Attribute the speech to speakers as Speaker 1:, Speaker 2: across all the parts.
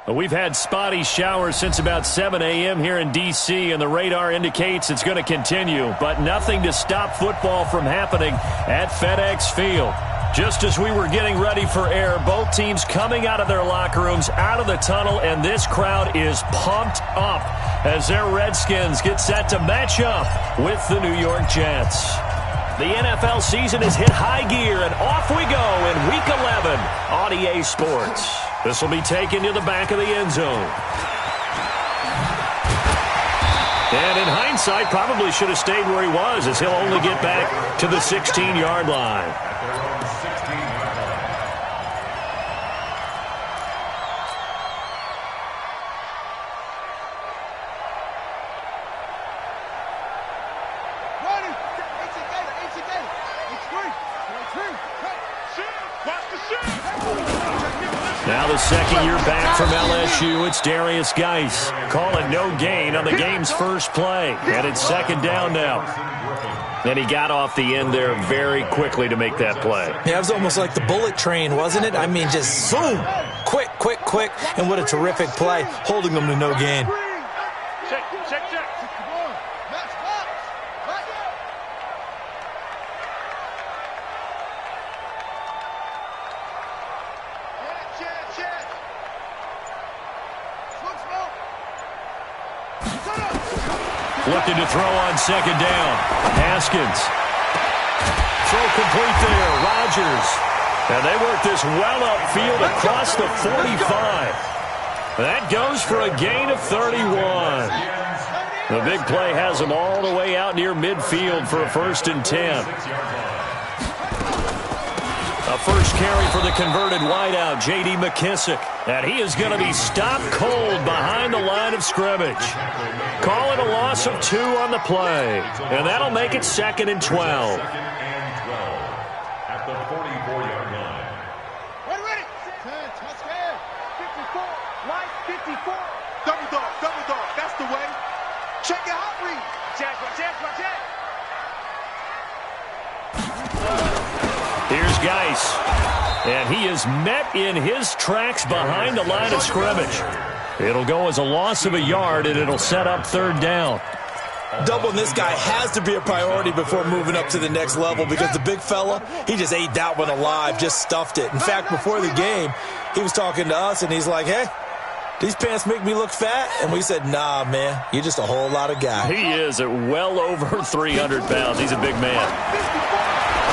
Speaker 1: We've had spotty showers since about 7 a.m. here in D.C., and the radar indicates it's going to continue, but nothing to stop football from happening at FedEx Field. Just as we were getting ready for air, both teams coming out of their locker rooms, out of the tunnel, and this crowd is pumped up as their Redskins get set to match up with the New York Jets. The NFL season has hit high gear, and off we go in Week 11 on EA Sports. This will be taken to the back of the end zone. And in hindsight, probably should have stayed where he was, as he'll only get back to the 16-yard line. Now the second year back from LSU, it's Darius Geis calling no gain on the game's first play. And it's second down now. And he got off the end there very quickly to make that play.
Speaker 2: Yeah, it was almost like the bullet train, wasn't it? I mean, just zoom, quick, quick, quick. And what a terrific play, holding them to no gain.
Speaker 3: Check.
Speaker 1: Looking to throw on second down. Haskins. Throw complete there. Rodgers. And they work this well upfield across the 45. That goes for a gain of 31. The big play has them all the way out near midfield for a 1st and 10. A first carry for the converted wideout, J.D. McKissick. And he is going to be stopped cold behind the line of scrimmage. Call it a loss of 2 on the play. And that'll make it 2nd and 12.
Speaker 4: At the 44-yard line.
Speaker 3: Ready. 10, touchdown. 54, right, 54. Double dog, that's the way. Check it out, read. Check.
Speaker 1: Here's Geis. And he is met in his tracks behind the line of scrimmage. It'll go as a loss of a yard, and it'll set up 3rd down.
Speaker 2: Doubling this guy has to be a priority before moving up to the next level, because the big fella, he just ate that one alive, just stuffed it. In fact, before the game, he was talking to us, and he's like, hey, these pants make me look fat? And we said, nah, man, you're just a whole lot of guy.
Speaker 1: He is at well over 300 pounds. He's a big man.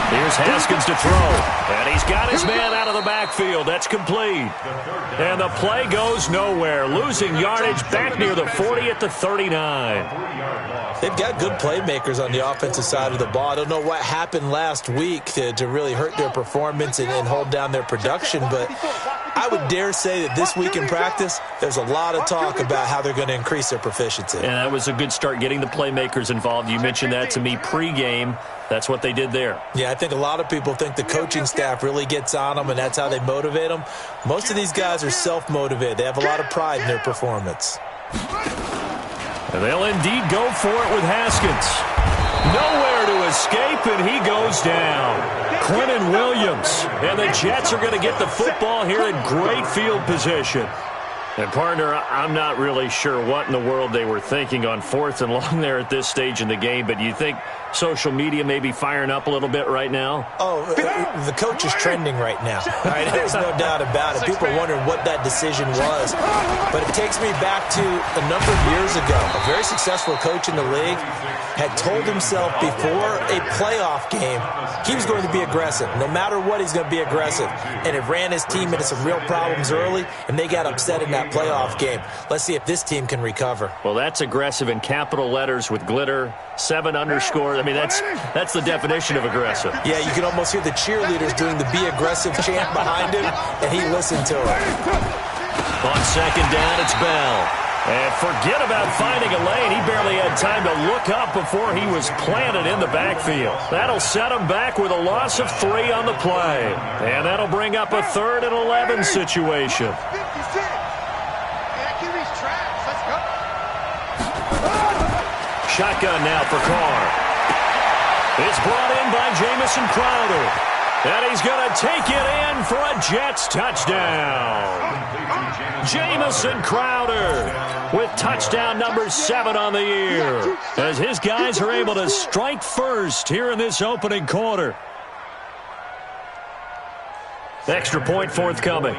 Speaker 1: Here's Haskins to throw. And he's got his man out of the backfield. That's complete. And the play goes nowhere. Losing yardage back near the 40 at the 39.
Speaker 2: They've got good playmakers on the offensive side of the ball. I don't know what happened last week to really hurt their performance and hold down their production, but I would dare say that this week in practice, there's a lot of talk about how they're going to increase their proficiency.
Speaker 1: And that was a good start, getting the playmakers involved. You mentioned that to me pregame. That's what they did there.
Speaker 2: Yeah, I think a lot of people think the coaching staff really gets on them, and that's how they motivate them. Most of these guys are self-motivated. They have a lot of pride in their performance.
Speaker 1: And they'll indeed go for it with Haskins. Nowhere to escape, and he goes down. Quentin Williams. And the Jets are going to get the football here in great field position. And, partner, I'm not really sure what in the world they were thinking on 4th and long there at this stage in the game, but do you think social media may be firing up a little bit right now?
Speaker 2: Oh, the coach is trending right now. Right? There's no doubt about it. People are wondering what that decision was. But it takes me back to a number of years ago. A very successful coach in the league had told himself before a playoff game he was going to be aggressive. No matter what, he's going to be aggressive. And it ran his team into some real problems early, and they got upset in that playoff game. Let's see if this team can recover.
Speaker 1: Well, that's aggressive in capital letters with glitter, 7 underscore. I mean, that's the definition of aggressive.
Speaker 2: Yeah, you can almost hear the cheerleaders doing the be aggressive chant behind him, and he listened to it.
Speaker 1: On second down, it's Bell. And forget about finding a lane. He barely had time to look up before he was planted in the backfield. That'll set him back with a loss of 3 on the play. And that'll bring up a 3rd and 11 situation. Shotgun now for Carr. It's brought in by Jamison Crowder. And he's going to take it in for a Jets touchdown. Jamison Crowder with touchdown number 7 on the year, as his guys are able to strike first here in this opening quarter. Extra point forthcoming.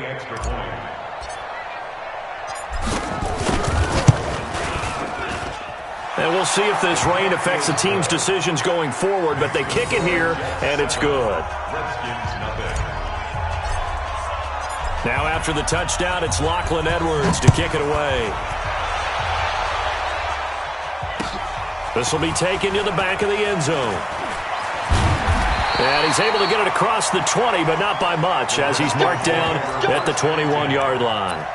Speaker 1: And we'll see if this rain affects the team's decisions going forward, but they kick it here, and it's good. Now after the touchdown, it's Lachlan Edwards to kick it away. This will be taken to the back of the end zone. And he's able to get it across the 20, but not by much, as he's marked down at the 21-yard line.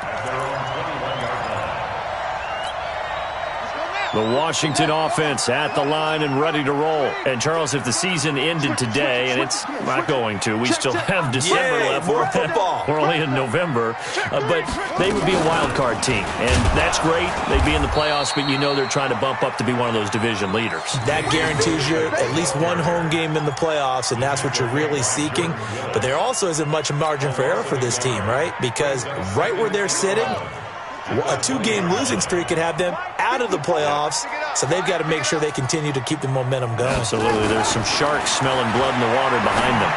Speaker 1: The Washington offense at the line and ready to roll. And, Charles, if the season ended today, and it's not going to, we still have December left.
Speaker 2: More football.
Speaker 1: We're only in November. But they would be a wild card team. And that's great. They'd be in the playoffs, but you know they're trying to bump up to be one of those division leaders. That
Speaker 2: guarantees you at least one home game in the playoffs, and that's what you're really seeking. But there also isn't much margin for error for this team, right? Because right where they're sitting, a 2-game losing streak could have them out of the playoffs, so they've got to make sure they continue to keep the momentum going.
Speaker 1: Absolutely. There's some sharks smelling blood in the water behind them.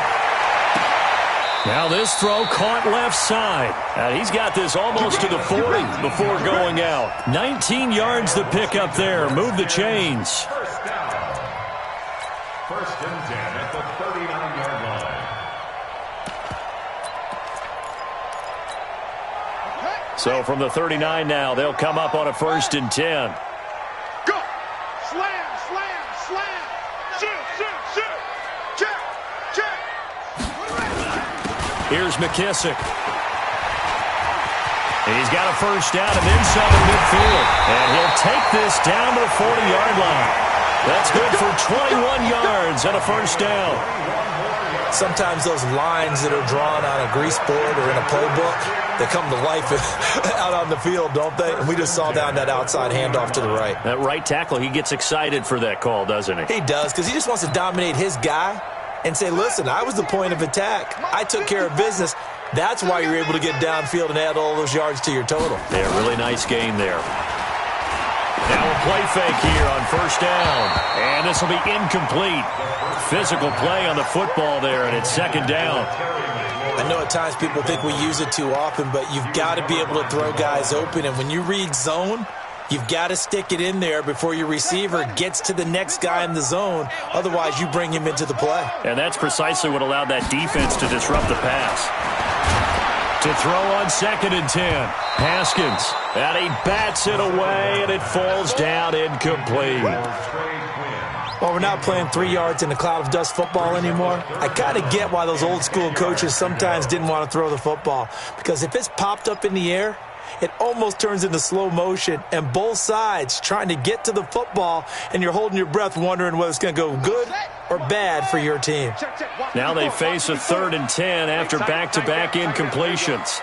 Speaker 1: Now this throw caught left side. He's got this almost to the 40 before going out. 19 yards to pick up there. Move the chains.
Speaker 4: First and 10 at the 39-yard line.
Speaker 1: So from the 39 now, they'll come up on a 1st and 10.
Speaker 3: Go! Slam, slam, slam! Shoot, shoot, shoot! Check, check!
Speaker 1: Here's McKissick. He's got a first down and then some in midfield. And he'll take this down to the 40-yard line. That's good for 21 yards and a first down.
Speaker 2: Sometimes those lines that are drawn on a grease board or in a playbook, they come to life out on the field, don't they? And we just saw down that outside handoff to the right.
Speaker 1: That right tackle, he gets excited for that call, doesn't he?
Speaker 2: He does, because he just wants to dominate his guy and say, listen, I was the point of attack. I took care of business. That's why you're able to get downfield and add all those yards to your total.
Speaker 1: Yeah, really nice gain there. Now a play fake here on first down. And this will be incomplete. Physical play on the football there, and it's second down.
Speaker 2: I know at times people think we use it too often, but you've got to be able to throw guys open. And when you read zone, you've got to stick it in there before your receiver gets to the next guy in the zone. Otherwise, you bring him into the play.
Speaker 1: And that's precisely what allowed that defense to disrupt the pass. To throw on 2nd and 10. Haskins. And he bats it away, and it falls down incomplete.
Speaker 2: Well, we're not playing 3 yards in a cloud of dust football anymore. I kind of get why those old school coaches sometimes didn't want to throw the football. Because if it's popped up in the air, it almost turns into slow motion, and both sides trying to get to the football, and you're holding your breath wondering whether it's going to go good or bad for your team.
Speaker 1: Now they face a 3rd and 10 after back-to-back incompletions.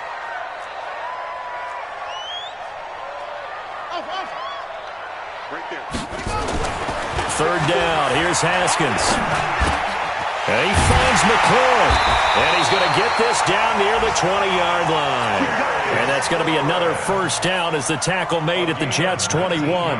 Speaker 1: Third down. Here's Haskins. And he finds McLaurin. And he's going to get this down near the 20-yard line. And that's going to be another first down as the tackle made at the Jets' 21.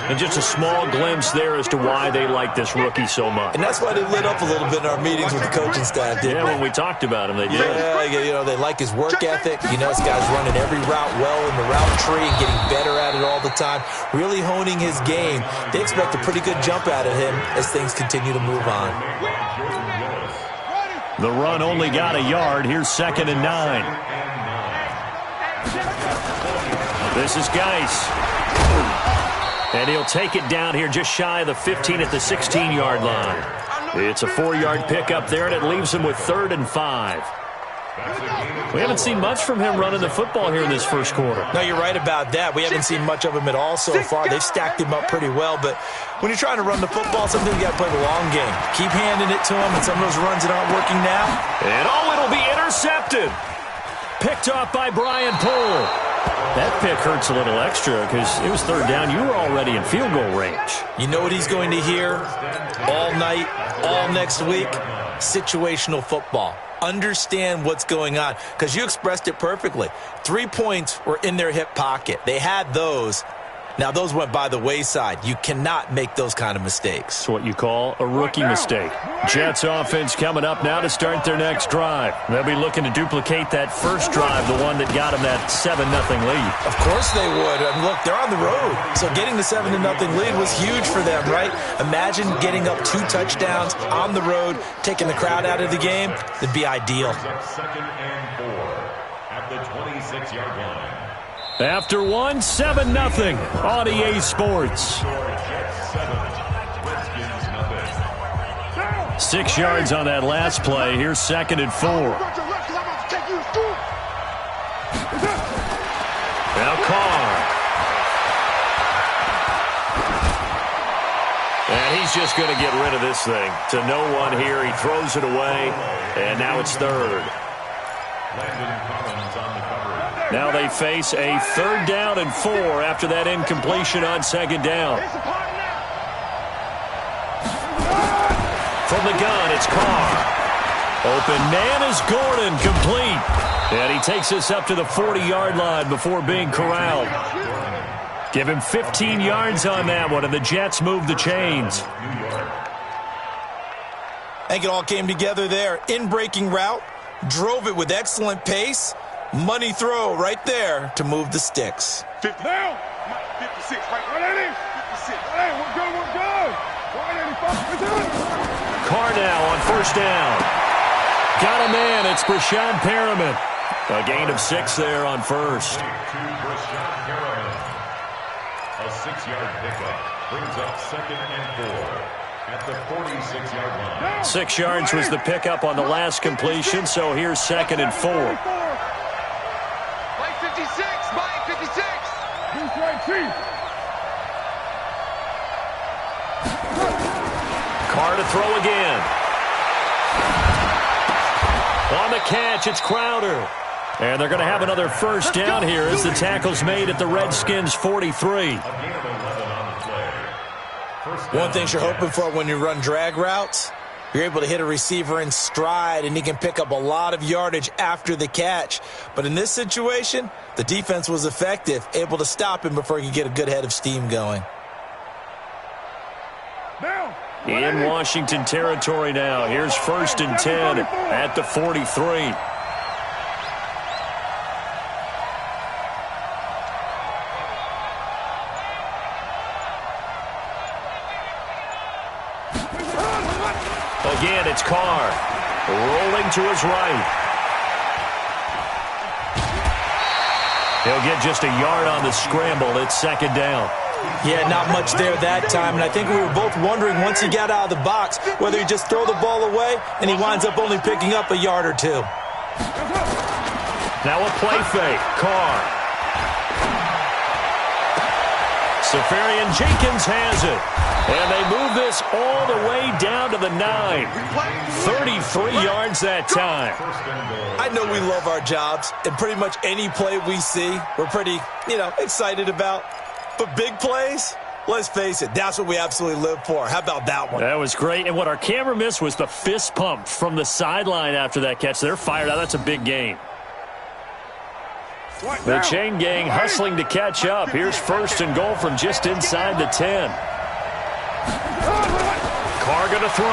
Speaker 1: And just a small glimpse there as to why they like this rookie so much.
Speaker 2: And that's why they lit up a little bit in our meetings with the coaching staff, didn't
Speaker 1: Yeah, when we talked about him, they did.
Speaker 2: Yeah, you know, they like his work ethic. You know, this guy's running every route well in the route tree and getting better at it all the time, really honing his game. They expect a pretty good jump out of him as things continue to move on.
Speaker 1: The run only got a yard. Here's 2nd and 9. This is Geis. And he'll take it down here just shy of the 15 at the 16-yard line. It's a 4-yard pickup there, and it leaves him with 3rd and 5. We haven't seen much from him running the football here in this first quarter.
Speaker 2: No, you're right about that. We haven't seen much of him at all so far. They've stacked him up pretty well, but when you're trying to run the football, sometimes you got to play the long game. Keep handing it to him, and some of those runs that aren't working now.
Speaker 1: And it'll be intercepted. Picked off by Brian Poole. That pick hurts a little extra because it was 3rd down. You were already in field goal range.
Speaker 2: You know what he's going to hear all night, all next week? Situational football. understand what's going on, because you expressed it perfectly. 3 points were in their hip pocket. They had those. Now, those went by the wayside. You cannot make those kind of mistakes.
Speaker 1: It's what you call a rookie mistake. Jets offense coming up now to start their next drive. They'll be looking to duplicate that first drive, the one that got them that 7-0 lead.
Speaker 2: Of course they would. And look, they're on the road. So getting the 7-0 lead was huge for them, right? Imagine getting up 2 touchdowns on the road, taking the crowd out of the game. It'd be ideal.
Speaker 4: Second and 4 at the 26-yard line.
Speaker 1: After 7-0 on EA Sports. 6 yards on that last play. Here's 2nd and 4. Now Carr. And he's just going to get rid of this thing. To no one here. He throws it away. And now it's 3rd. Now they face a 3rd down and 4 after that incompletion on 2nd down. From the gun, it's Carr. Open man is Gordon, complete. And he takes us up to the 40-yard line before being corralled. Give him 15 yards on that one, and the Jets move the chains.
Speaker 2: I think it all came together there. In-breaking route, drove it with excellent pace. Money throw right there to move the sticks.
Speaker 3: 50 down. 56, right? 180. 56. Hey, we're good, we're good. 185.
Speaker 1: Carr now on 1st down. Got a man. It's Brashad Perriman. A gain of 6 there on 1st.
Speaker 4: A 6-yard pickup brings up 2nd and 4 at the 46-yard line.
Speaker 1: 6 yards was the pickup on the last completion, so here's 2nd and 4.
Speaker 3: 56, Mike 56. Who's right, Chief?
Speaker 1: Carr to throw again. On the catch, it's Crowder. And they're going to have another 1st down here as the tackle's made at the Redskins' 43.
Speaker 2: One thing you're hoping for when you run drag routes, you're able to hit a receiver in stride, and he can pick up a lot of yardage after the catch. But in this situation, the defense was effective, able to stop him before he could get a good head of steam going.
Speaker 1: In Washington territory now. Here's 1st and 10 at the 43. Again, it's Carr. Rolling to his right. He'll get just a yard on the scramble. It's 2nd down.
Speaker 2: Yeah, not much there that time, and I think we were both wondering once he got out of the box whether he just throw the ball away, and he winds up only picking up a yard or 2.
Speaker 1: Now a play fake. Carr. Safarian Jenkins has it. And they move this all the way down to the 9. 33 yards that time.
Speaker 2: I know we love our jobs, and pretty much any play we see, we're pretty, excited about. But big plays, let's face it, that's what we absolutely live for. How about that one?
Speaker 1: That was great. And what our camera missed was the fist pump from the sideline after that catch. They're fired out. That's a big gain. The chain gang hustling to catch up. Here's 1st and goal from just inside the 10. Carr going to throw.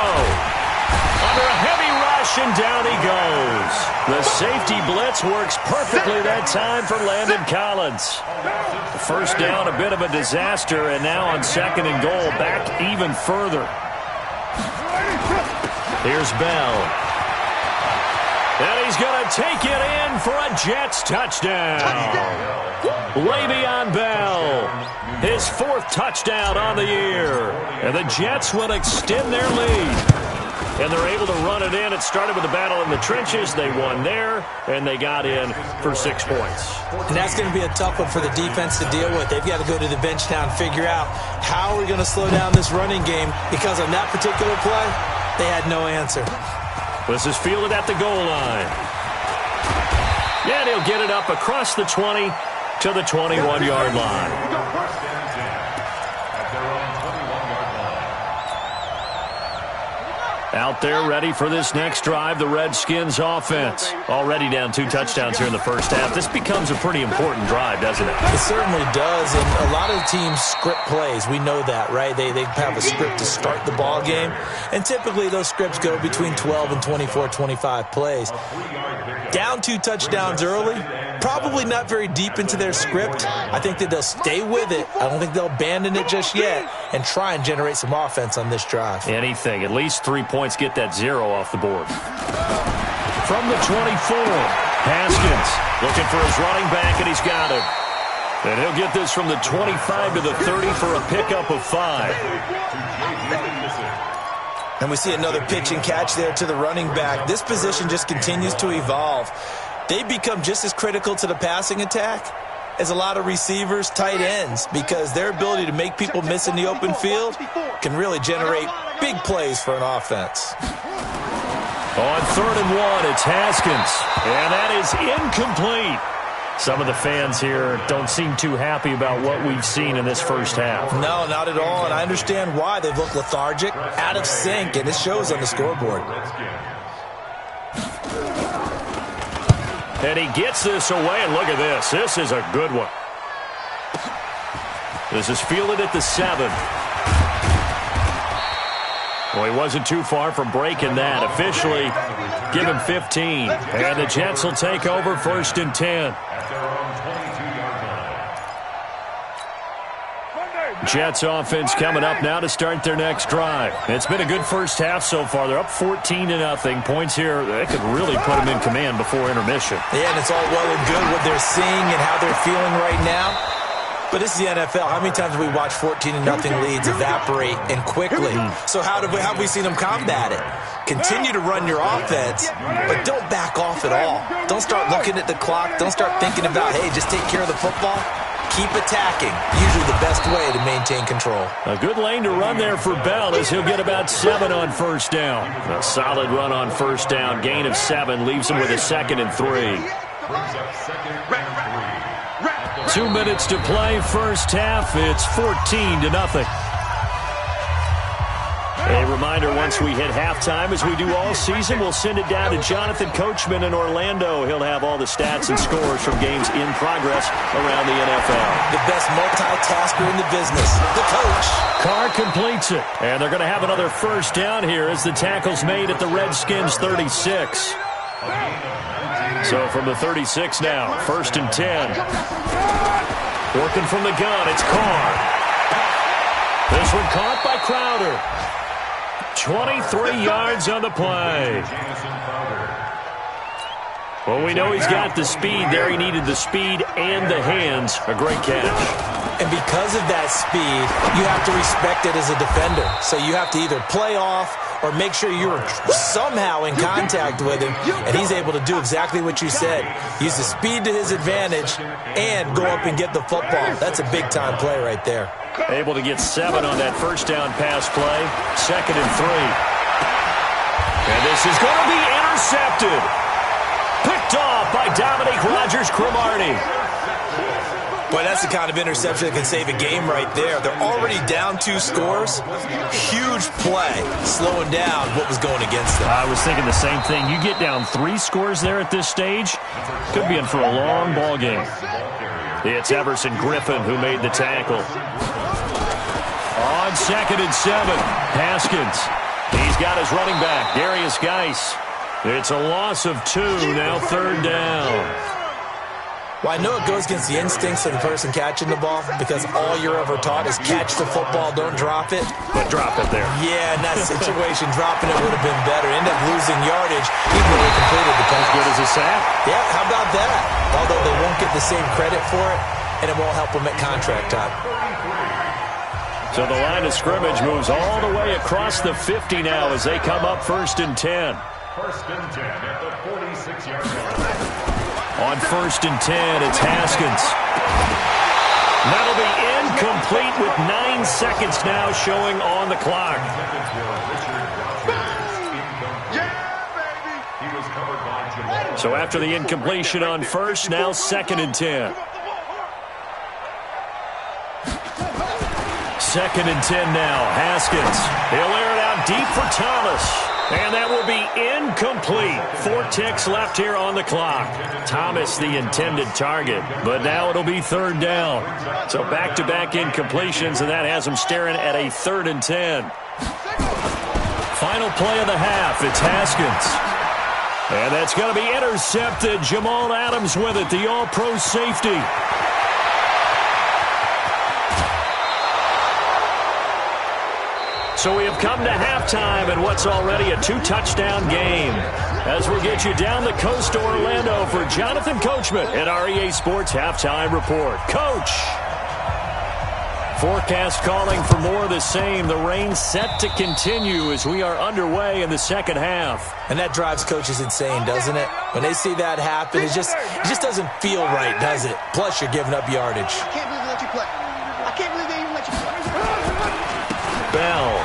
Speaker 1: Under a heavy rush, and down he goes. The safety blitz works perfectly that time for Landon Collins. 1st down, a bit of a disaster, and now on 2nd and goal, back even further. Here's Bell. And he's going to take it in for a Jets touchdown. Le'Veon Bell, his 4th touchdown on the year. And the Jets will extend their lead. And they're able to run it in. It started with a battle in the trenches. They won there, and they got in for 6 points.
Speaker 2: And that's going to be a tough one for the defense to deal with. They've got to go to the bench now and figure out how are we going to slow down this running game, because on that particular play, they had no answer.
Speaker 1: This is fielded at the goal line. And he'll get it up across the 20 to the 21-yard line. Out there ready for this next drive, the Redskins offense. Already down 2 touchdowns here in the first half. This becomes a pretty important drive, doesn't it?
Speaker 2: It certainly does, and a lot of teams script plays. We know that, right? They have a script to start the ball game, and typically those scripts go between 12 and 24, 25 plays. Down 2 touchdowns early, probably not very deep into their script. I think that they'll stay with it. I don't think they'll abandon it just yet and try and generate some offense on this drive.
Speaker 1: Anything. At least 3 points, get that 0 off the board. From the 24, Haskins looking for his running back, and he's got him. And he'll get this from the 25 to the 30 for a pickup of 5.
Speaker 2: And we see another pitch and catch there to the running back. This position just continues to evolve. They become just as critical to the passing attack as a lot of receivers, tight ends, because their ability to make people miss in the open field can really generate big plays for an offense.
Speaker 1: On 3rd and 1, it's Haskins, and that is incomplete. Some of the fans here don't seem too happy about what we've seen in this first half.
Speaker 2: No, not at all, and I understand why. They've looked lethargic, out of sync, and it shows on the scoreboard.
Speaker 1: And he gets this away, and look at this. This is a good one. This is fielded at the 7. Well, he wasn't too far from breaking that. Officially, give him 15. And the Jets will take over 1st and 10. Jets offense coming up now to start their next drive. It's been a good first half so far. They're up 14-0. Points here, they could really put them in command before intermission.
Speaker 2: Yeah, and it's all well and good what they're seeing and how they're feeling right now. But this is the NFL. How many times have we watched 14-0 leads evaporate and quickly? So how have we seen them combat it? Continue to run your offense, but don't back off at all. Don't start looking at the clock. Don't start thinking about, hey, just take care of the football. Keep attacking. Usually the best way to maintain control.
Speaker 1: A good lane to run there for Bell as he'll get about 7 on 1st down. A solid run on 1st down. Gain of 7 leaves him with a 2nd and 3. 2 minutes to play first half. It's 14-0. A reminder, once we hit halftime, as we do all season, we'll send it down to Jonathan Coachman in Orlando. He'll have all the stats and scores from games in progress around the NFL.
Speaker 2: The best multitasker in the business, the coach.
Speaker 1: Carr completes it, and they're going to have another 1st down here as the tackle's made at the Redskins' 36. So from the 36 now, 1st and 10. Working from the gun, it's Carr. This one caught by Crowder. 23 yards on the play. Well, we know he's got the speed there. He needed the speed and the hands. A great catch.
Speaker 2: And because of that speed, you have to respect it as a defender. So you have to either play off or make sure you're somehow in contact with him, and he's able to do exactly what you said. Use the speed to his advantage and go up and get the football. That's a big-time play right there.
Speaker 1: Able to get 7 on that 1st down pass play. 2nd and 3. And this is going to be intercepted. Picked off by Dominique Rodgers-Cromartie.
Speaker 2: Boy, that's the kind of interception that can save a game right there. They're already down 2 scores. Huge play, slowing down what was going against them.
Speaker 1: I was thinking the same thing. You get down 3 scores there at this stage, could be in for a long ball game. It's Everson Griffin who made the tackle. On 2nd and 7, Haskins. He's got his running back, Darius Geis. It's a loss of 2, now 3rd down.
Speaker 2: Well, I know it goes against the instincts of the person catching the ball because all you're ever taught is catch the football, don't drop it.
Speaker 1: But drop it there.
Speaker 2: Yeah, in that situation, dropping it would have been better. End up losing yardage even though they completed the pass.
Speaker 1: As good as a sack?
Speaker 2: Yeah, how about that? Although they won't get the same credit for it, and it won't help them at contract time.
Speaker 1: So the line of scrimmage moves all the way across the 50 now as they come up 1st and 10.
Speaker 4: 1st and 10 at the 46-yard line.
Speaker 1: On 1st and 10, it's Haskins. That'll be incomplete with 9 seconds now showing on the clock. So after the incompletion on 1st, now 2nd and 10. 2nd and 10 now. Haskins. He'll air it out deep for Thomas. And that will be incomplete. 4 ticks left here on the clock. Thomas, the intended target, but now it'll be 3rd down. So back-to-back incompletions, and that has them staring at a 3rd and 10. Final play of the half, it's Haskins. And that's going to be intercepted. Jamal Adams with it, the all-pro safety. So we have come to halftime in what's already a 2-touchdown game. As we get you down the coast to Orlando for Jonathan Coachman at our EA Sports Halftime Report. Coach! Forecast calling for more of the same. The rain set to continue as we are underway in the second half.
Speaker 2: And that drives coaches insane, doesn't it? When they see that happen, it just doesn't feel right, does it? Plus, you're giving up yardage.
Speaker 3: I can't believe they let you play. I can't believe they even let you play.
Speaker 1: Bell.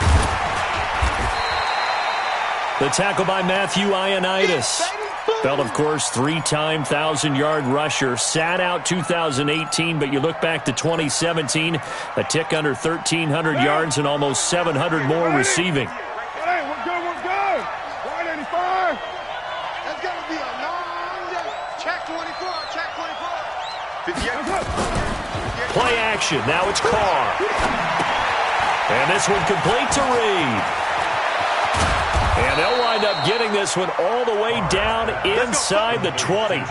Speaker 1: The tackle by Matthew Ioannidis. Bell, of course, 3-time 1,000-yard rusher. Sat out 2018, but you look back to 2017, a tick under 1,300 yards and almost 700 more receiving.
Speaker 3: Hey, we're good. Right 85. That's going to be a long day. Check 24.
Speaker 1: Play action. Now it's Carr. And this one complete to Reed. And they'll wind up getting this one all the way down inside the 20.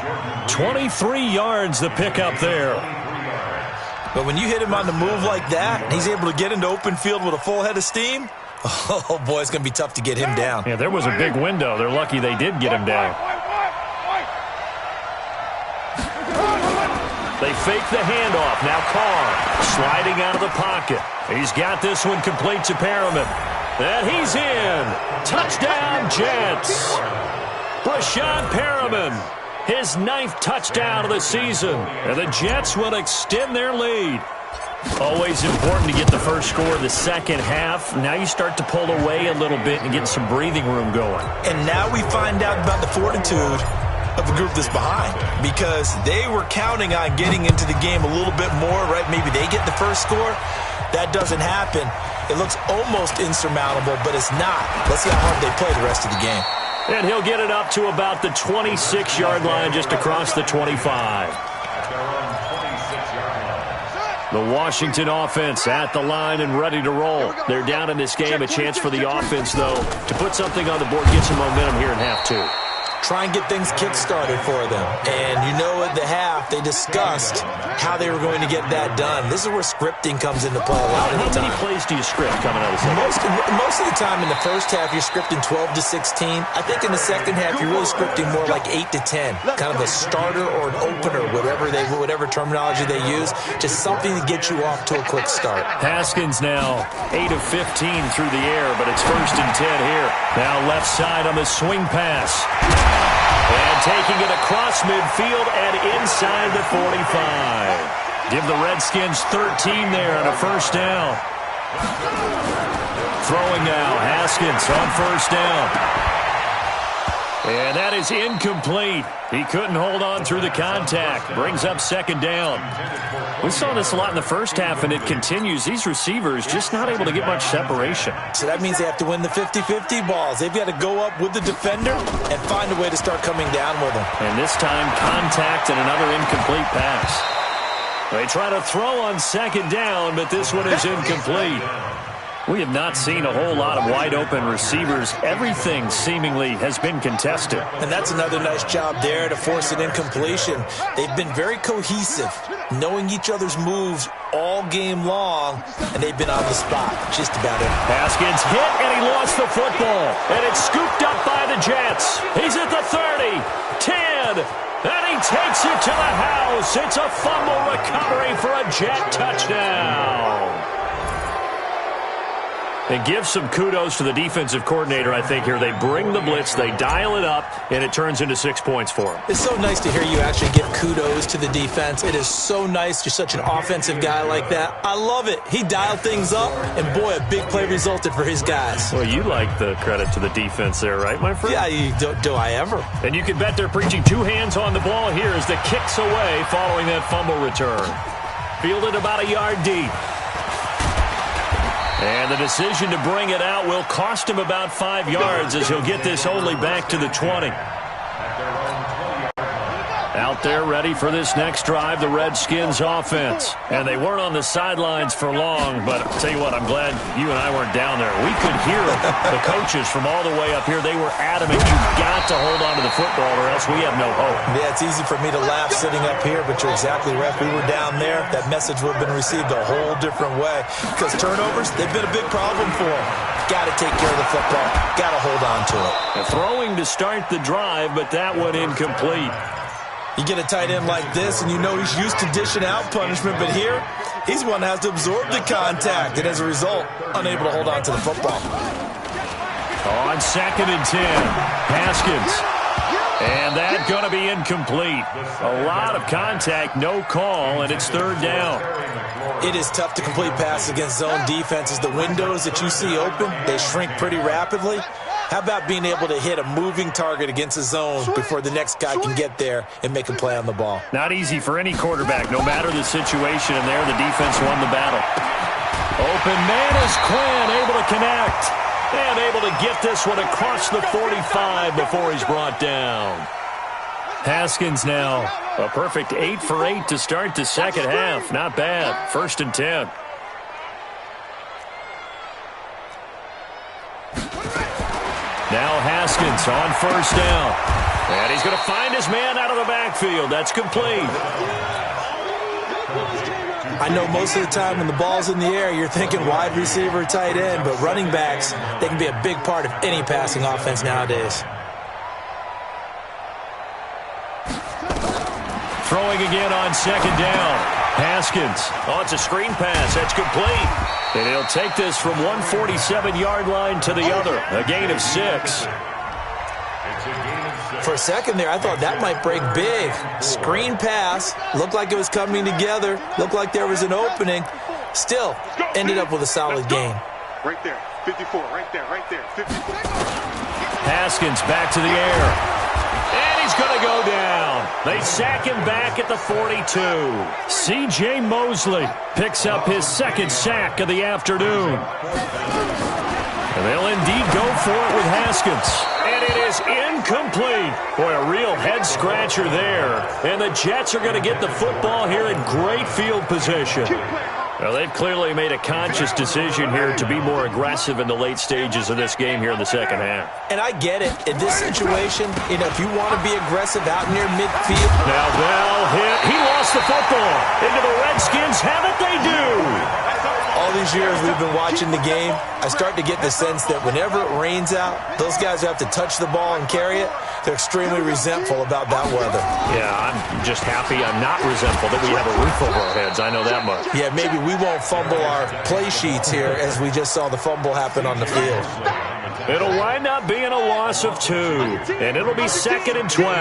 Speaker 1: 23 yards the pickup there.
Speaker 2: But when you hit him on the move like that, and he's able to get into open field with a full head of steam, oh, boy, it's going to be tough to get him down.
Speaker 1: Yeah, there was a big window. They're lucky they did get him down. They fake the handoff. Now Carr sliding out of the pocket. He's got this one complete to Perriman. And he's in. Touchdown, Jets. Brashad Perriman, his 9th touchdown of the season. And the Jets will extend their lead. Always important to get the first score of the second half. Now you start to pull away a little bit and get some breathing room going.
Speaker 2: And now we find out about the fortitude of the group that's behind, because they were counting on getting into the game a little bit more, right? Maybe they get the first score. That doesn't happen. It looks almost insurmountable, but it's not. Let's see how hard they play the rest of the game.
Speaker 1: And he'll get it up to about the 26-yard line, just across the 25. The Washington offense at the line and ready to roll. They're down in this game. A chance for the offense, though, to put something on the board, get some momentum here in half 2.
Speaker 2: Try and get things kick-started for them. And you know, at the half, they discussed how they were going to get that done. This is where scripting comes into play a lot of the time.
Speaker 1: How many plays do you script coming out of the second?
Speaker 2: Most of the time in the first half, you're scripting 12 to 16. I think in the second half, you're really scripting more like 8 to 10. Kind of a starter or an opener, whatever terminology they use. Just something to get you off to a quick start.
Speaker 1: Haskins now 8 of 15 through the air, but it's 1st and 10 here. Now left side on the swing pass. And taking it across midfield and inside the 45. Give the Redskins 13 there on a 1st down. Throwing now, Haskins on 1st down. And that is incomplete. He couldn't hold on through the contact. Brings up 2nd down. We saw this a lot in the first half, and it continues. These receivers just not able to get much separation.
Speaker 2: So that means they have to win the 50-50 balls. They've got to go up with the defender and find a way to start coming down with them.
Speaker 1: And this time, contact and another incomplete pass. They try to throw on 2nd down, but this one is incomplete. We have not seen a whole lot of wide-open receivers. Everything seemingly has been contested.
Speaker 2: And that's another nice job there to force an incompletion. They've been very cohesive, knowing each other's moves all game long, and they've been on the spot just about it.
Speaker 1: Haskins hit, and he lost the football. And it's scooped up by the Jets. He's at the 30, 10, and he takes it to the house. It's a fumble recovery for a Jet touchdown. And give some kudos to the defensive coordinator, I think, here. They bring the blitz, they dial it up, and it turns into 6 points for them.
Speaker 2: It's so nice to hear you actually give kudos to the defense. It is so nice. You're such an offensive guy like that. I love it. He dialed things up, and boy, a big play resulted for his guys.
Speaker 1: Well, you like the credit to the defense there, right, my friend?
Speaker 2: Yeah, do I ever?
Speaker 1: And you can bet they're preaching 2 hands on the ball here as the kick's away following that fumble return. Fielded about a yard deep. And the decision to bring it out will cost him about 5 yards as he'll get this only back to the 20. Out there ready for this next drive, the Redskins offense. And they weren't on the sidelines for long, but I'll tell you what, I'm glad you and I weren't down there. We could hear the coaches from all the way up here. They were adamant, you've got to hold on to the football or else we have no hope.
Speaker 2: Yeah, it's easy for me to laugh sitting up here, but you're exactly right. If we were down there, that message would have been received a whole different way. Because turnovers, they've been a big problem for them. Got to take care of the football. Got to hold on to it.
Speaker 1: And throwing to start the drive, but that one incomplete.
Speaker 2: You get a tight end like this, and you know he's used to dishing out punishment, but here, he's one that has to absorb the contact, and as a result, unable to hold on to the football.
Speaker 1: On 2nd and 10, Haskins. And that's going to be incomplete. A lot of contact, no call, and it's 3rd down.
Speaker 2: It is tough to complete passes against zone defenses. The windows that you see open, they shrink pretty rapidly. How about being able to hit a moving target against a zone before the next guy can get there and make a play on the ball?
Speaker 1: Not easy for any quarterback, no matter the situation, and there the defense won the battle. Open man is Quinn, able to connect, and able to get this one across the 45 before he's brought down. Haskins now, a perfect 8 for 8 to start the second half. Not bad. 1st and 10. Now Haskins on 1st down. And he's going to find his man out of the backfield. That's complete.
Speaker 2: I know most of the time when the ball's in the air, you're thinking wide receiver, tight end, but running backs, they can be a big part of any passing offense nowadays.
Speaker 1: Throwing again on 2nd down. Haskins. Oh, it's a screen pass. That's complete. And he'll take this from 147-yard line to the other. A gain of 6.
Speaker 2: For a second there, I thought that might break big. Screen pass. Looked like it was coming together. Looked like there was an opening. Still, ended up with a solid gain.
Speaker 3: Right there. 54. Right there. Right there. 54.
Speaker 1: Haskins back to the air. And he's going to go down. They sack him back at the 42. C.J. Mosley picks up his 2nd sack of the afternoon. And they'll indeed go for it with Haskins. And it is incomplete. Boy, a real head-scratcher there. And the Jets are going to get the football here in great field position. Well, they've clearly made a conscious decision here to be more aggressive in the late stages of this game here in the second half.
Speaker 2: And I get it. In this situation, you know, if you want to be aggressive out near midfield.
Speaker 1: Now Bell hit. He lost the football. Into the Redskins. Have it they do.
Speaker 2: All these years we've been watching the game, I start to get the sense that whenever it rains out, those guys who have to touch the ball and carry it, they're extremely resentful about that weather.
Speaker 1: Yeah, I'm just happy I'm not resentful that we have a roof over our heads. I know that much.
Speaker 2: Yeah, maybe we won't fumble our play sheets here as we just saw the fumble happen on the field.
Speaker 1: It'll wind up being a loss of 2, and it'll be 2nd and 12.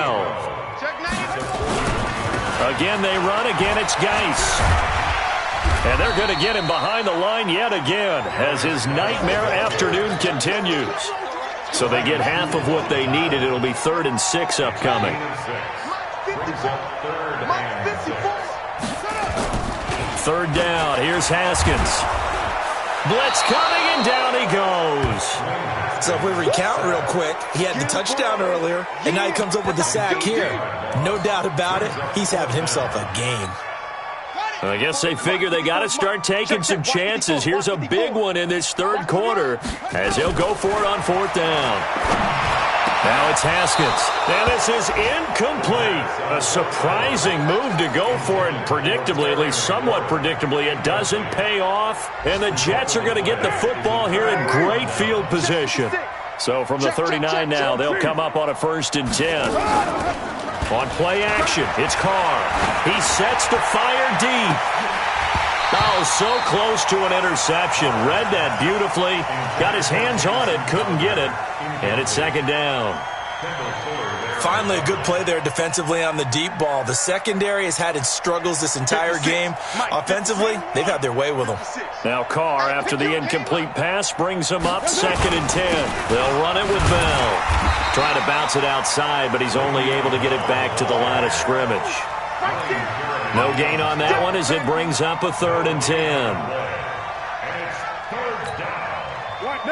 Speaker 1: Again, they run. Again, it's Geis. And they're going to get him behind the line yet again as his nightmare afternoon continues. So they get half of what they needed. It'll be 3rd and 6 upcoming. 3rd down. Here's Haskins. Blitz coming, and down he goes.
Speaker 2: So if we recount real quick, he had the touchdown earlier, and now he comes up with the sack here. No doubt about it, he's having himself a game.
Speaker 1: I guess they figure they got to start taking some chances. Here's a big one in this 3rd quarter as he'll go for it on 4th down. Now it's Haskins. Now this is incomplete. A surprising move to go for it. Predictably, at least somewhat predictably, it doesn't pay off. And the Jets are going to get the football here in great field position. So from the 39 now, they'll come up on a 1st and 10. On play action, it's Carr. He sets to fire deep. Oh, so close to an interception. Read that beautifully. Got his hands on it, couldn't get it. And it's 2nd down.
Speaker 2: Finally, a good play there defensively on the deep ball. The secondary has had its struggles this entire game. Offensively, they've had their way with them.
Speaker 1: Now Carr, after the incomplete pass, brings him up 2nd and 10. They'll run it with Bell. Trying to bounce it outside, but he's only able to get it back to the line of scrimmage. No gain on that one as it brings up a 3rd and 10.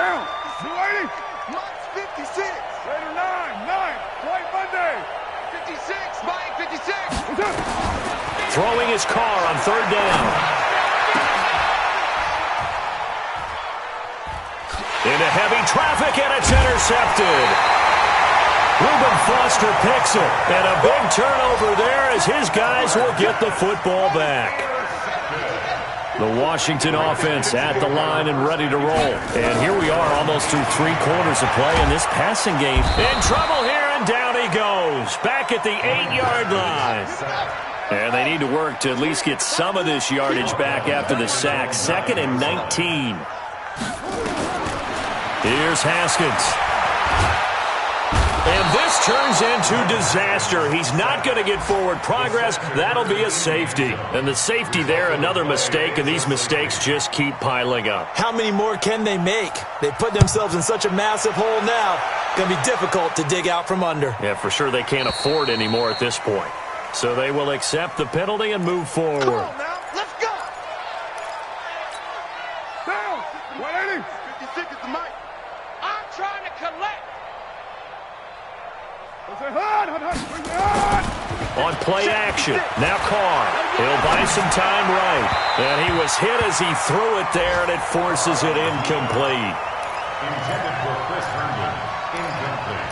Speaker 3: Down. 280. Mike's 56. Raider 9. White Monday. 56. Mike 56.
Speaker 1: Throwing his car on third down. Into heavy traffic, and it's intercepted. Reuben Foster picks it, and a big turnover there as his guys will get the football back. The Washington offense at the line and ready to roll. And here we are almost through 3 quarters of play in this passing game. In trouble here, and down he goes. Back at the 8-yard line. And they need to work to at least get some of this yardage back after the sack. 2nd and 19. Here's Haskins. And this turns into disaster. He's not going to get forward progress. That'll be a safety. And the safety there, another mistake, and these mistakes just keep piling up.
Speaker 2: How many more can they make? They put themselves in such a massive hole now. Going to be difficult to dig out from under.
Speaker 1: Yeah, for sure they can't afford any more at this point. So they will accept the penalty and move forward.
Speaker 3: Come on now. Let's go. Down. 180. 56 is the mic. I'm trying to collect.
Speaker 1: On play action, now Carr. He'll buy some time right. And he was hit as he threw it there, and it forces it incomplete.
Speaker 4: Intended for Chris Herndon. Incomplete.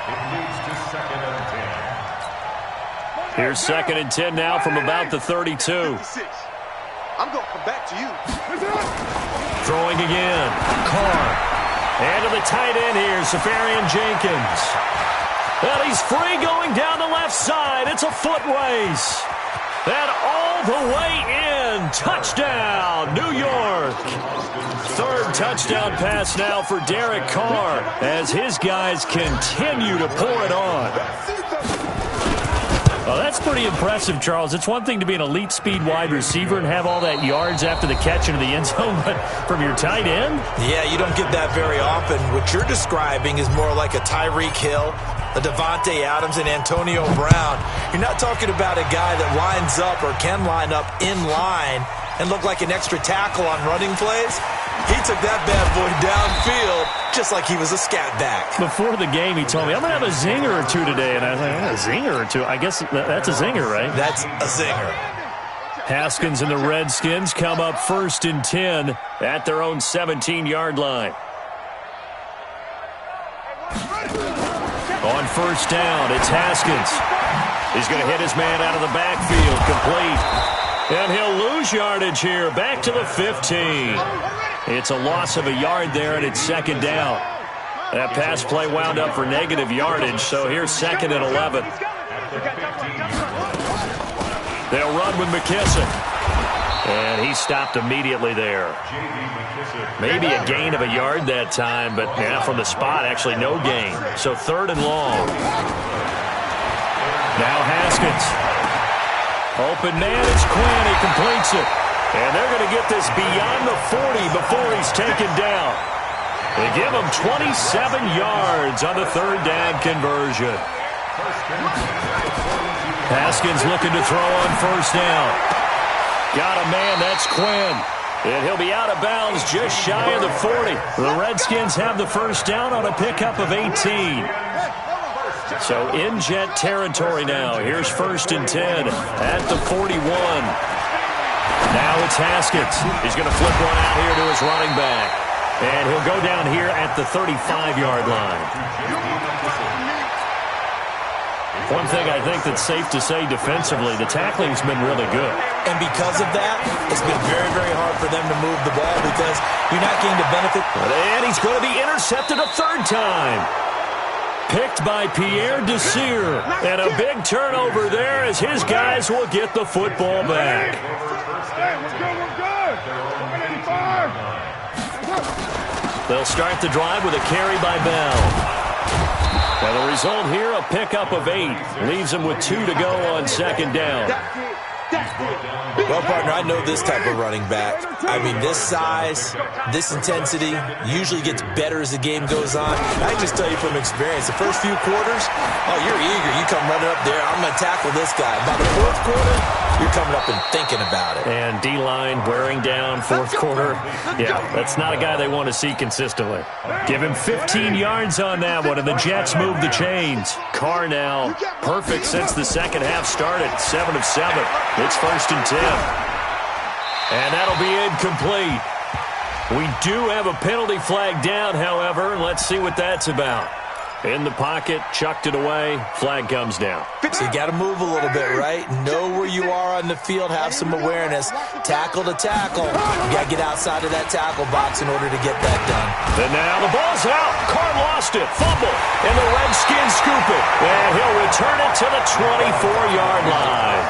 Speaker 4: It leads to 2nd and 10.
Speaker 1: Here's 2nd and 10 now from about the 32.
Speaker 3: 56. I'm going to come back to you.
Speaker 1: Throwing again. Carr. And to the tight end here, Safarian Jenkins. And he's free going down the left side. It's a foot race. And all the way in. Touchdown, New York. 3rd touchdown pass now for Derek Carr as his guys continue to pour it on. Well, that's pretty impressive, Charles. It's one thing to be an elite speed wide receiver and have all that yards after the catch into the end zone, but from your tight end?
Speaker 2: Yeah, you don't get that very often. What you're describing is more like a Tyreek Hill, a Devontae Adams, and Antonio Brown. You're not talking about a guy that lines up or can line up in line and look like an extra tackle on running plays. He took that bad boy downfield just like he was a scat back.
Speaker 1: Before the game, he told me, I'm going to have a zinger or two today. And I was like, a zinger or two? I guess that's a zinger, right?
Speaker 2: That's a zinger.
Speaker 1: Haskins and the Redskins come up 1st and 10 at their own 17-yard line. On 1st down, it's Haskins. He's going to hit his man out of the backfield, complete. And he'll lose yardage here, back to the 15. It's a loss of a yard there, and it's 2nd down. That pass play wound up for negative yardage, so here's 2nd and 11. They'll run with McKissick. And he stopped immediately there. Maybe a gain of a yard that time, but yeah, from the spot, actually no gain. So 3rd and long. Now Haskins. Open man, it's Quinn. He completes it. And they're going to get this beyond the 40 before he's taken down. They give him 27 yards on the 3rd down conversion. Haskins looking to throw on 1st down. Got a man, that's Quinn. And he'll be out of bounds just shy of the 40. The Redskins have the 1st down on a pickup of 18. So in Jet territory now. Here's 1st and 10 at the 41. Now it's Haskins. He's going to flip one out here to his running back. And he'll go down here at the 35-yard line. One thing I think that's safe to say defensively, the tackling's been really good.
Speaker 2: And because of that, it's been very, very hard for them to move the ball because you're not getting the benefit.
Speaker 1: And he's going to be intercepted a 3rd time. Picked by Pierre Desir. And a big turnover there as his guys will get the football back. They'll start the drive with a carry by Bell. And the result here, a pickup of 8. Leaves them with 2 to go on 2nd down.
Speaker 2: Well, partner, I know this type of running back. I mean, this size, this intensity usually gets better as the game goes on. I can just tell you from experience, the first few quarters, oh, you're eager. You come running up there, I'm going to tackle this guy. By the fourth quarter, you're coming up and thinking about it.
Speaker 1: And D-line wearing down fourth quarter. Yeah, that's not a guy they want to see consistently. Give him 15 yards on that one, and the Jets move the chains. Carr now perfect since the second half started. 7 of 7. It's 1st and 10. And that'll be incomplete. We do have a penalty flag down, however. Let's see what that's about. In the pocket, chucked it away, flag comes down.
Speaker 2: So you got to move a little bit, right? Know where you are on the field, have some awareness. Tackle to tackle. You got to get outside of that tackle box in order to get that done.
Speaker 1: And now the ball's out. Carr lost it. Fumble. And the Redskins scoop it. And he'll return it to the 24-yard line.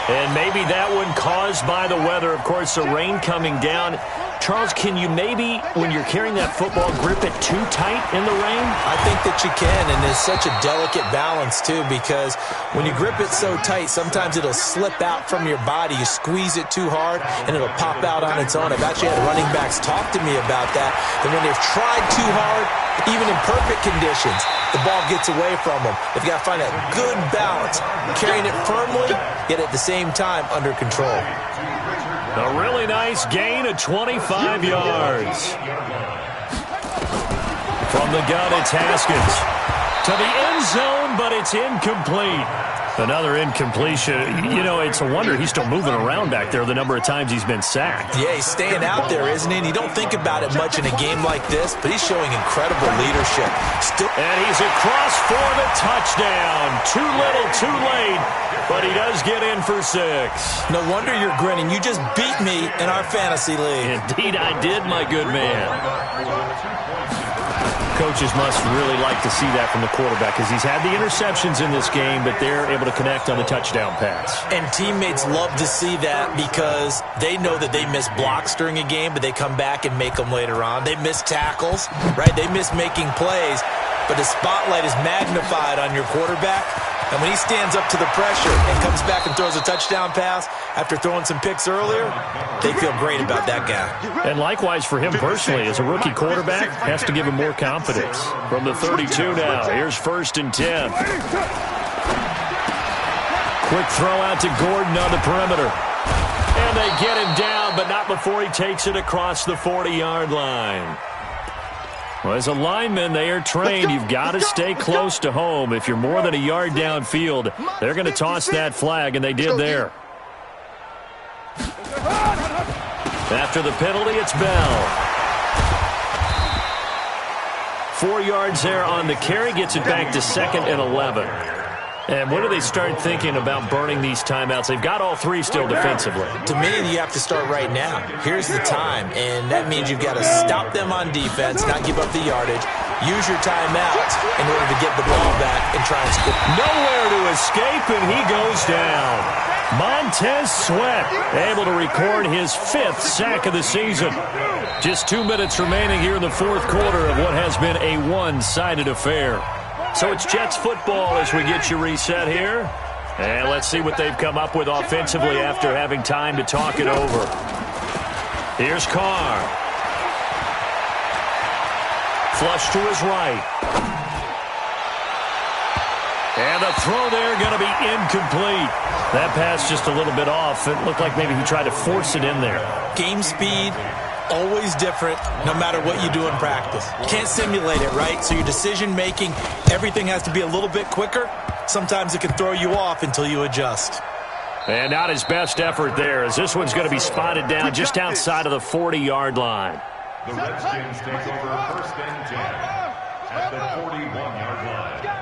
Speaker 1: And maybe that one caused by the weather. Of course, the rain coming down. Charles, can you maybe, when you're carrying that football, grip it too tight in the rain?
Speaker 2: I think that you can, and it's such a delicate balance, too, because when you grip it so tight, sometimes it'll slip out from your body. You squeeze it too hard, and it'll pop out on its own. I've actually had running backs talk to me about that, and when they've tried too hard, even in perfect conditions, the ball gets away from them. They've got to find that good balance, carrying it firmly, yet at the same time under control.
Speaker 1: A really nice gain of 25 yards. From the gun, it's Haskins. To the end zone, but it's incomplete. Another incompletion. You know, it's a wonder he's still moving around back there the number of times he's been sacked.
Speaker 2: Yeah, he's staying out there, isn't he? And you don't think about it much in a game like this, but he's showing incredible leadership.
Speaker 1: And he's across for the touchdown. Too little, too late, but he does get in for 6.
Speaker 2: No wonder you're grinning. You just beat me in our fantasy league.
Speaker 1: Indeed, I did, my good man. Coaches must really like to see that from the quarterback because he's had the interceptions in this game, but they're able to connect on the touchdown pass.
Speaker 2: And teammates love to see that because they know that they miss blocks during a game, but they come back and make them later on. They miss tackles, right? They miss making plays, but the spotlight is magnified on your quarterback. And when he stands up to the pressure and comes back and throws a touchdown pass after throwing some picks earlier, they feel great about that guy.
Speaker 1: And likewise for him personally, as a rookie quarterback, has to give him more confidence. From the 32 now, here's 1st and 10. Quick throw out to Gordon on the perimeter. And they get him down, but not before he takes it across the 40-yard line. Well, as a lineman, they are trained. You've got to stay close to home. If you're more than a yard downfield, they're going to toss that flag, and they did there. After the penalty, it's Bell. 4 yards there on the carry, gets it back to 2nd and 11. And when do they start thinking about burning these timeouts? They've got all 3 still defensively.
Speaker 2: To me, you have to start right now. Here's the time, and that means you've got to stop them on defense, not give up the yardage, use your timeouts in order to get the ball back and try and score.
Speaker 1: Nowhere to escape, and he goes down. Montez Sweat able to record his 5th sack of the season. Just 2 minutes remaining here in the 4th quarter of what has been a one-sided affair. So it's Jets football as we get you reset here. And let's see what they've come up with offensively after having time to talk it over. Here's Carr. Flush to his right. And the throw there going to be incomplete. That pass just a little bit off. It looked like maybe he tried to force it in there.
Speaker 2: Game speed, always different no matter what you do in practice. You can't simulate it, right? So your decision-making, everything has to be a little bit quicker. Sometimes it can throw you off until you adjust.
Speaker 1: And not his best effort there, as this one's going to be spotted down just outside of the 40-yard line.
Speaker 4: The Redskins take over 1st and 10 at the 41-yard line.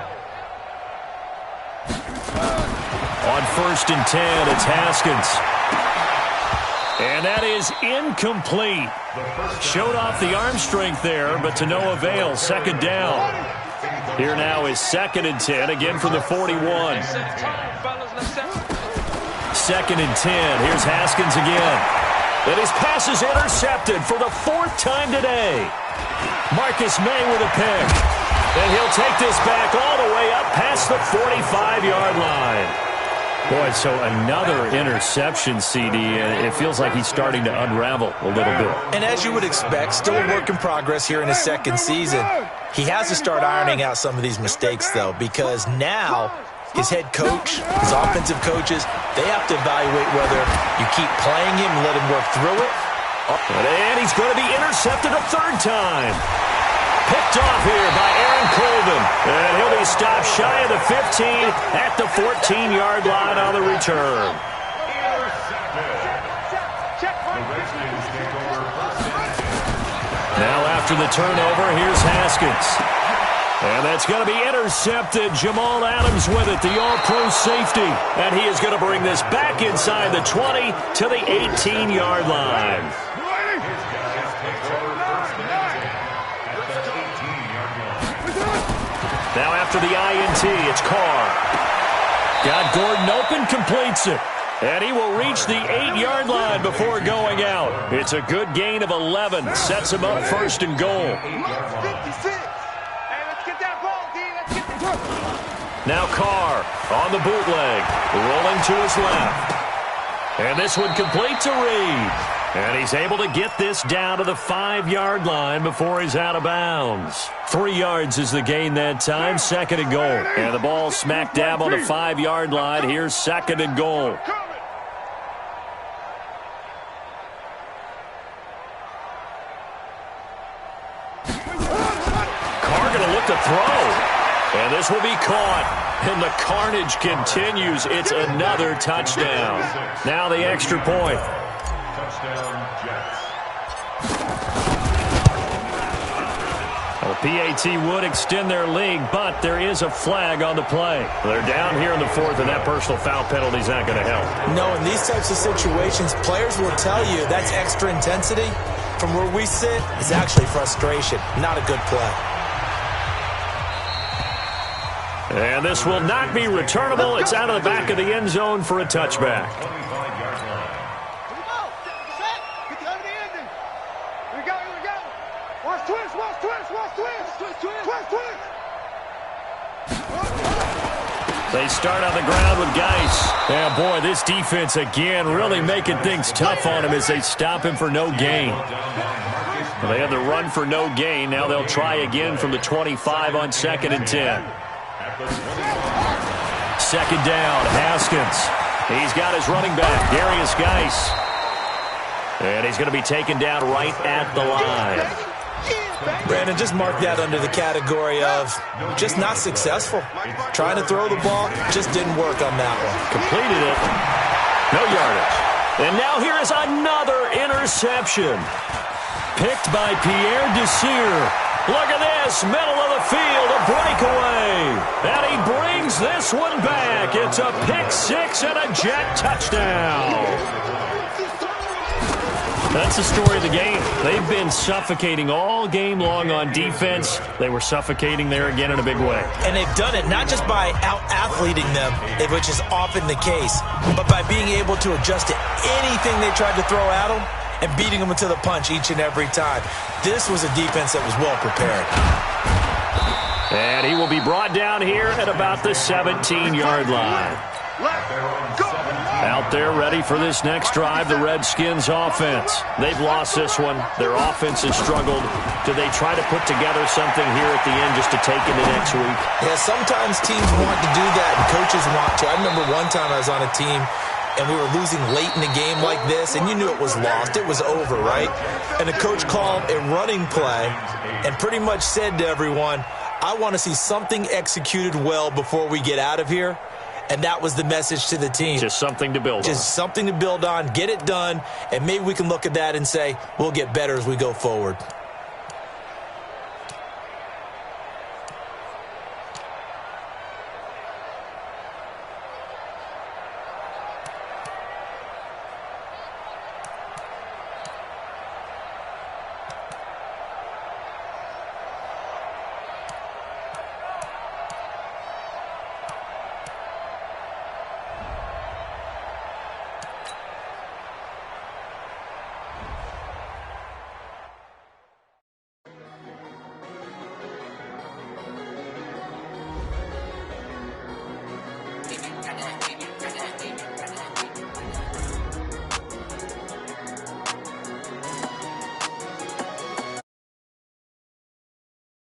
Speaker 1: On 1st and 10, it's Haskins. And that is incomplete. Showed off the arm strength there, but to no avail. 2nd down. Here now is 2nd and 10, again from the 41. 2nd and 10. Here's Haskins again. And his pass is intercepted for the 4th time today. Marcus May with a pick. And he'll take this back all the way up past the 45-yard line. Boy, so another interception, CD. It feels like he's starting to unravel a little bit.
Speaker 2: And as you would expect, still a work in progress here in his second season. He has to start ironing out some of these mistakes, though, because now his head coach, his offensive coaches, they have to evaluate whether you keep playing him and let him work through it.
Speaker 1: And he's going to be intercepted a third time. Picked off here by Aaron Colvin. And he'll be stopped shy of the 15 at the 14-yard line on the return. Now after the turnover, here's Haskins. And that's going to be intercepted. Jamal Adams with it, the all-pro safety. And he is going to bring this back inside the 20 to the 18-yard line. Now after the INT, it's Carr. Got Gordon open, completes it. And he will reach the 8-yard line before going out. It's a good gain of 11. Sets him up first and goal. Now Carr on the bootleg, rolling to his left. And this one complete to Reed. And he's able to get this down to the 5-yard line before he's out of bounds. 3 yards is the gain that time, second and goal. And the ball smack dab on the 5-yard line. Here's second and goal. Carr going to look to throw. And this will be caught. And the carnage continues. It's another touchdown. Now the extra point. Well, PAT would extend their lead, but there is a flag on the play. They're down here in the fourth, and that personal foul penalty is not going to help.
Speaker 2: No, in these types of situations, players will tell you that's extra intensity. From where we sit, it's actually frustration, not a good play.
Speaker 1: And this will not be returnable. It's out of the back of the end zone for a touchback. They start on the ground with Geis. Yeah, boy, this defense again really making things tough on him as they stop him for no gain. They had the run for no gain. Now they'll try again from the 25 on 2nd and 10. Second down, Haskins. He's got his running back, Darius Geis. And he's going to be taken down right at the line.
Speaker 2: Brandon, just mark that under the category of just not successful. Trying to throw the ball, just didn't work on that one.
Speaker 1: Completed it. No yardage. And now here is another interception. Picked by Pierre Desir. Look at this, middle of the field, a breakaway. And he brings this one back. It's a pick-6 and a Jet touchdown. That's the story of the game. They've been suffocating all game long on defense. They were suffocating there again in a big way.
Speaker 2: And they've done it not just by out-athleting them, which is often the case, but by being able to adjust to anything they tried to throw at them and beating them to the punch each and every time. This was a defense that was well prepared.
Speaker 1: And he will be brought down here at about the 17-yard line. Out there ready for this next drive, the Redskins offense. They've lost this one. Their offense has struggled. Do they try to put together something here at the end just to take into next week?
Speaker 2: Yeah, sometimes teams want to do that and coaches want to. I remember one time I was on a team and we were losing late in the game like this, and you knew it was lost. It was over, right? And the coach called a running play and pretty much said to everyone, I want to see something executed well before we get out of here. And that was the message to the team.
Speaker 1: Just something to build on.
Speaker 2: Just something to build on, get it done, and maybe we can look at that and say, we'll get better as we go forward.